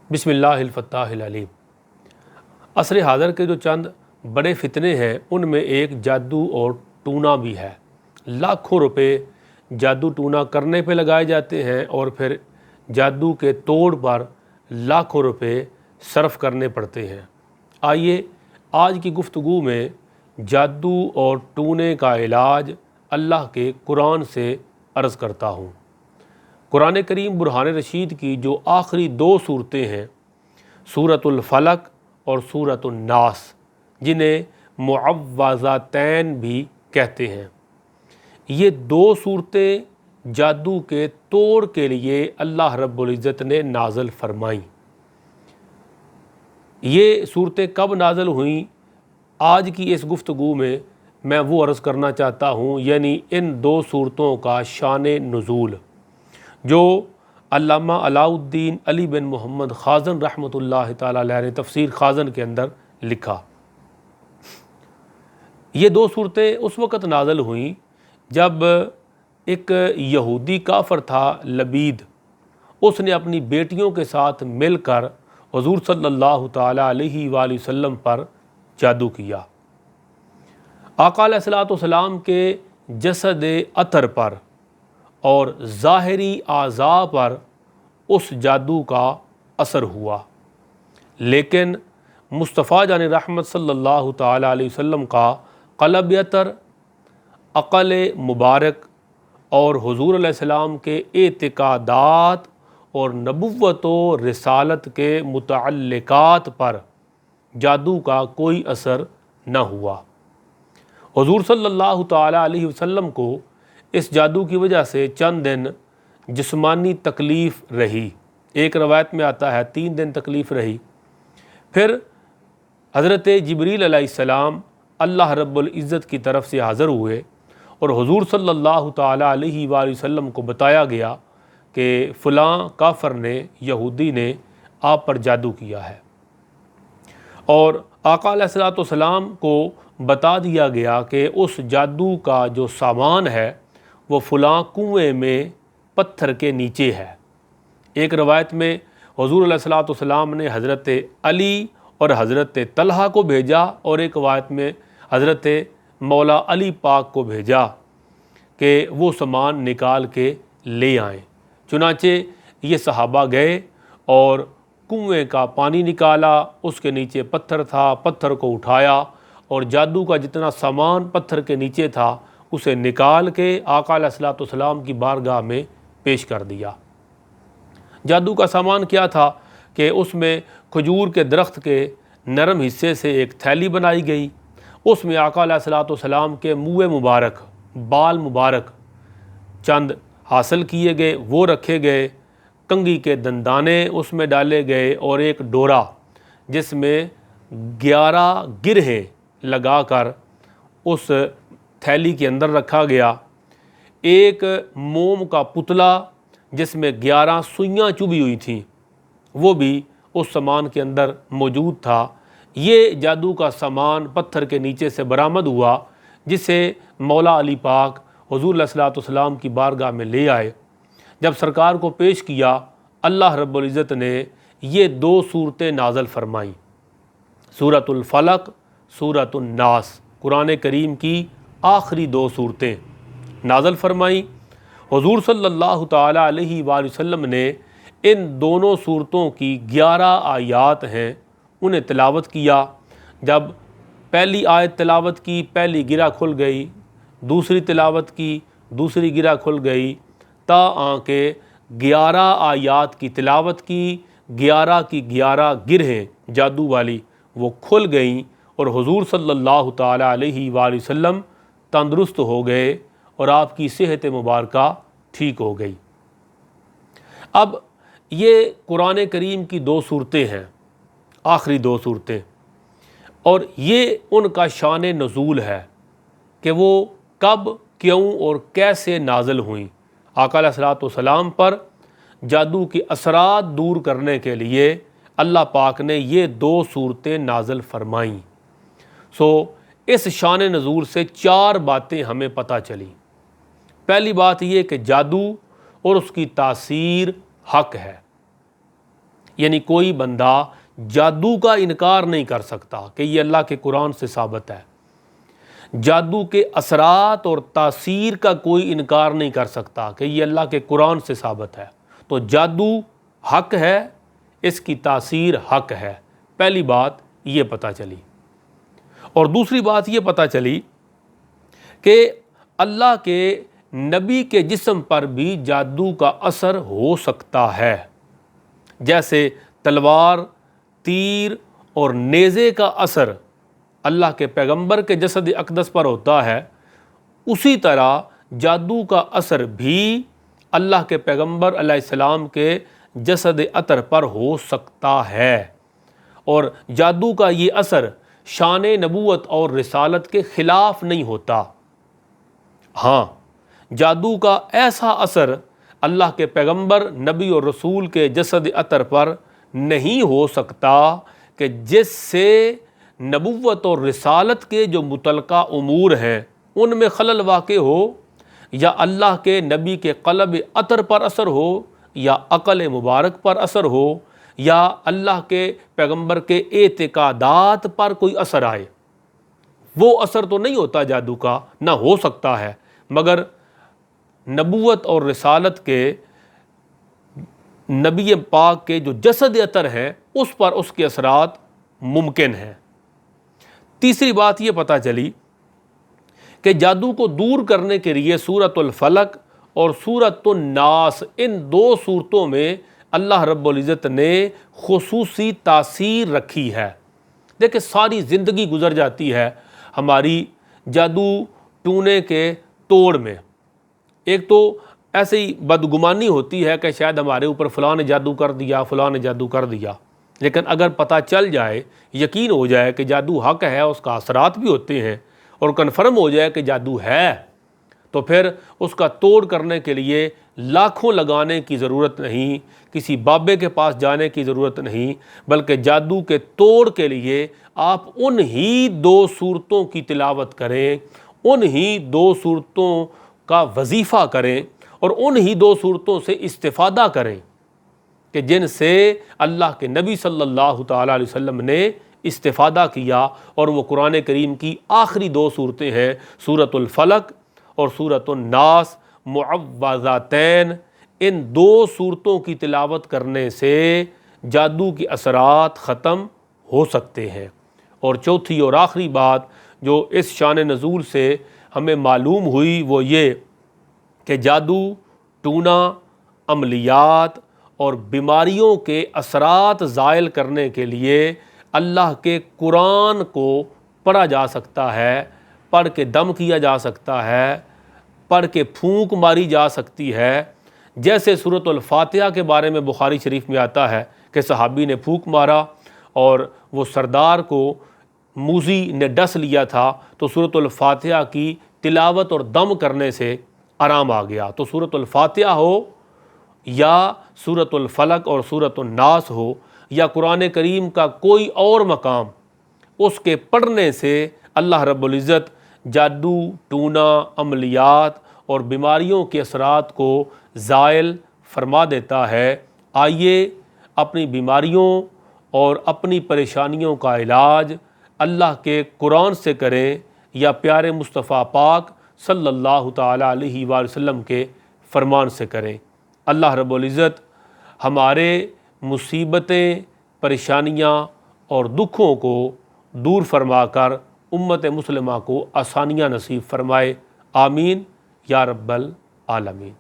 بسم اللہ الفتاح العلیم۔ عصر حاضر کے جو چند بڑے فتنے ہیں ان میں ایک جادو اور ٹونا بھی ہے۔ لاکھوں روپے جادو ٹونا کرنے پہ لگائے جاتے ہیں اور پھر جادو کے توڑ پر لاکھوں روپے صرف کرنے پڑتے ہیں۔ آئیے آج کی گفتگو میں جادو اور ٹونے کا علاج اللہ کے قرآن سے عرض کرتا ہوں۔ قرآن کریم برہان رشید کی جو آخری دو صورتیں ہیں، سورۃ الفلق اور سورۃ الناس، جنہیں معوذتین بھی کہتے ہیں، یہ دو صورتیں جادو کے توڑ کے لیے اللہ رب العزت نے نازل فرمائیں۔ یہ صورتیں کب نازل ہوئیں؟ آج کی اس گفتگو میں وہ عرض کرنا چاہتا ہوں، یعنی ان دو صورتوں کا شان نزول جو علامہ علاء الدین علی بن محمد خازن رحمۃ اللہ تعالیٰ علیہ نے تفسیر خازن کے اندر لکھا۔ یہ دو صورتیں اس وقت نازل ہوئیں جب ایک یہودی کافر تھا لبید، اس نے اپنی بیٹیوں کے ساتھ مل کر حضور صلی اللہ تعالیٰ علیہ وآلہ وسلم پر جادو کیا۔ آقا علیہ الصلوۃ والسلام کے جسد اطہر پر اور ظاہری اعضاء پر اس جادو کا اثر ہوا، لیکن مصطفیٰ جان رحمت صلی اللہ تعالیٰ علیہ وسلم کا قلب اطہر، عقل مبارک اور حضور علیہ السلام کے اعتقادات اور نبوت و رسالت کے متعلقات پر جادو کا کوئی اثر نہ ہوا۔ حضور صلی اللہ تعالیٰ علیہ وسلم کو اس جادو کی وجہ سے چند دن جسمانی تکلیف رہی، ایک روایت میں آتا ہے 3 دن تکلیف رہی۔ پھر حضرت جبریل علیہ السلام اللہ رب العزت کی طرف سے حاضر ہوئے اور حضور صلی اللہ تعالیٰ علیہ وآلہ وسلم کو بتایا گیا کہ فلاں کافر نے، یہودی نے آپ پر جادو کیا ہے، اور آقا علیہ الصلوۃ والسلام کو بتا دیا گیا کہ اس جادو کا جو سامان ہے وہ فلاں کنویں میں پتھر کے نیچے ہے۔ ایک روایت میں حضور علیہ الصلوۃ والسلام نے حضرت علی اور حضرت طلحہ کو بھیجا، اور ایک روایت میں حضرت مولا علی پاک کو بھیجا کہ وہ سامان نکال کے لے آئیں۔ چنانچہ یہ صحابہ گئے اور کنویں کا پانی نکالا، اس کے نیچے پتھر تھا، پتھر کو اٹھایا اور جادو کا جتنا سامان پتھر کے نیچے تھا اسے نکال کے آقا علیہ الصلوۃ والسلام کی بارگاہ میں پیش کر دیا۔ جادو کا سامان کیا تھا کہ اس میں کھجور کے درخت کے نرم حصے سے ایک تھیلی بنائی گئی، اس میں آقا علیہ الصلوۃ والسلام کے منہ مبارک، بال مبارک چند حاصل کیے گئے، وہ رکھے گئے، کنگھی کے دندانے اس میں ڈالے گئے اور ایک ڈورا جس میں 11 گرہیں لگا کر اس تھیلی کے اندر رکھا گیا، ایک موم کا پتلا جس میں 11 سوئیاں چبھی ہوئی تھیں وہ بھی اس سامان کے اندر موجود تھا۔ یہ جادو کا سامان پتھر کے نیچے سے برآمد ہوا، جسے مولا علی پاک حضور علیہ الصلوۃ والسلام کی بارگاہ میں لے آئے۔ جب سرکار کو پیش کیا، اللہ رب العزت نے یہ دو صورتیں نازل فرمائیں، سورۃ الفلق، سورۃ الناس، قرآن کریم کی آخری دو صورتیں نازل فرمائیں۔ حضور صلی اللہ تعالیٰ علیہ وآلہ وسلم نے ان دونوں صورتوں کی 11 آیات ہیں انہیں تلاوت کیا۔ جب پہلی آیت تلاوت کی، پہلی گرہ کھل گئی، دوسری تلاوت کی، دوسری گرہ کھل گئی، تا کہ 11 آیات کی تلاوت کی، 11 کی 11 گرہیں جادو والی وہ کھل گئیں اور حضور صلی اللہ تعالیٰ علیہ وآلہ وسلم تندرست ہو گئے اور آپ کی صحت مبارکہ ٹھیک ہو گئی۔ اب یہ قرآن کریم کی دو صورتیں ہیں، آخری دو صورتیں، اور یہ ان کا شان نزول ہے کہ وہ کب، کیوں اور کیسے نازل ہوئیں۔ آقا علیہ الصلوۃ والسلام پر جادو کے اثرات دور کرنے کے لیے اللہ پاک نے یہ دو صورتیں نازل فرمائیں۔ اس شان نزول سے 4 باتیں ہمیں پتہ چلیں۔ پہلی بات یہ کہ جادو اور اس کی تاثیر حق ہے۔ یعنی کوئی بندہ جادو کا انکار نہیں کر سکتا کہ یہ اللہ کے قرآن سے ثابت ہے، جادو کے اثرات اور تاثیر کا کوئی انکار نہیں کر سکتا کہ یہ اللہ کے قرآن سے ثابت ہے۔ تو جادو حق ہے، اس کی تاثیر حق ہے، پہلی بات یہ پتہ چلی۔ اور دوسری بات یہ پتہ چلی کہ اللہ کے نبی کے جسم پر بھی جادو کا اثر ہو سکتا ہے، جیسے تلوار، تیر اور نیزے کا اثر اللہ کے پیغمبر کے جسد اقدس پر ہوتا ہے، اسی طرح جادو کا اثر بھی اللہ کے پیغمبر علیہ السلام کے جسد اطہر پر ہو سکتا ہے، اور جادو کا یہ اثر شان نبوت اور رسالت کے خلاف نہیں ہوتا۔ ہاں، جادو کا ایسا اثر اللہ کے پیغمبر، نبی اور رسول کے جسد اطہر پر نہیں ہو سکتا کہ جس سے نبوت اور رسالت کے جو متعلقہ امور ہیں ان میں خلل واقع ہو، یا اللہ کے نبی کے قلب اطہر پر اثر ہو، یا عقل مبارک پر اثر ہو، یا اللہ کے پیغمبر کے اعتقادات پر کوئی اثر آئے۔ وہ اثر تو نہیں ہوتا جادو کا، نہ ہو سکتا ہے، مگر نبوت اور رسالت کے نبی پاک کے جو جسد اطہر ہے اس پر اس کے اثرات ممکن ہیں۔ تیسری بات یہ پتہ چلی کہ جادو کو دور کرنے کے لیے سورۃ الفلق اور سورۃ الناس، ان دو صورتوں میں اللہ رب العزت نے خصوصی تاثیر رکھی ہے۔ دیکھیں، ساری زندگی گزر جاتی ہے ہماری جادو ٹونے کے توڑ میں۔ ایک تو ایسے ہی بدگمانی ہوتی ہے کہ شاید ہمارے اوپر فلاں نے جادو کر دیا، فلاں نے جادو کر دیا، لیکن اگر پتہ چل جائے، یقین ہو جائے کہ جادو حق ہے، اس کا اثرات بھی ہوتے ہیں، اور کنفرم ہو جائے کہ جادو ہے، تو پھر اس کا توڑ کرنے کے لیے لاکھوں لگانے کی ضرورت نہیں، کسی بابے کے پاس جانے کی ضرورت نہیں، بلکہ جادو کے توڑ کے لیے آپ انہی دو صورتوں کی تلاوت کریں، انہی دو صورتوں کا وظیفہ کریں، اور انہی دو صورتوں سے استفادہ کریں کہ جن سے اللہ کے نبی صلی اللہ تعالیٰ علیہ وسلم نے استفادہ کیا، اور وہ قرآن کریم کی آخری دو صورتیں ہیں، سورۃ الفلق اور سورۃ الناس معوذتین۔ ان دو صورتوں کی تلاوت کرنے سے جادو کے اثرات ختم ہو سکتے ہیں۔ اور چوتھی اور آخری بات جو اس شان نزول سے ہمیں معلوم ہوئی وہ یہ کہ جادو ٹونا، عملیات اور بیماریوں کے اثرات زائل کرنے کے لیے اللہ کے قرآن کو پڑھا جا سکتا ہے، پڑھ کے دم کیا جا سکتا ہے، پڑھ کے پھونک ماری جا سکتی ہے، جیسے سورۃ الفاتحہ کے بارے میں بخاری شریف میں آتا ہے کہ صحابی نے پھونک مارا اور وہ سردار کو موذی نے ڈس لیا تھا، تو سورۃ الفاتحہ کی تلاوت اور دم کرنے سے آرام آ گیا۔ تو سورۃ الفاتحہ ہو یا سورۃ الفلق اور سورۃ الناس ہو یا قرآن کریم کا کوئی اور مقام، اس کے پڑھنے سے اللہ رب العزت جادو ٹونا، عملیات اور بیماریوں کے اثرات کو زائل فرما دیتا ہے۔ آئیے اپنی بیماریوں اور اپنی پریشانیوں کا علاج اللہ کے قرآن سے کریں یا پیارے مصطفیٰ پاک صلی اللہ تعالیٰ علیہ وآلہ وسلم کے فرمان سے کریں۔ اللہ رب العزت ہمارے مصیبتیں، پریشانیاں اور دکھوں کو دور فرما کر امت مسلمہ کو آسانیاں نصیب فرمائے، آمین یا رب العالمین۔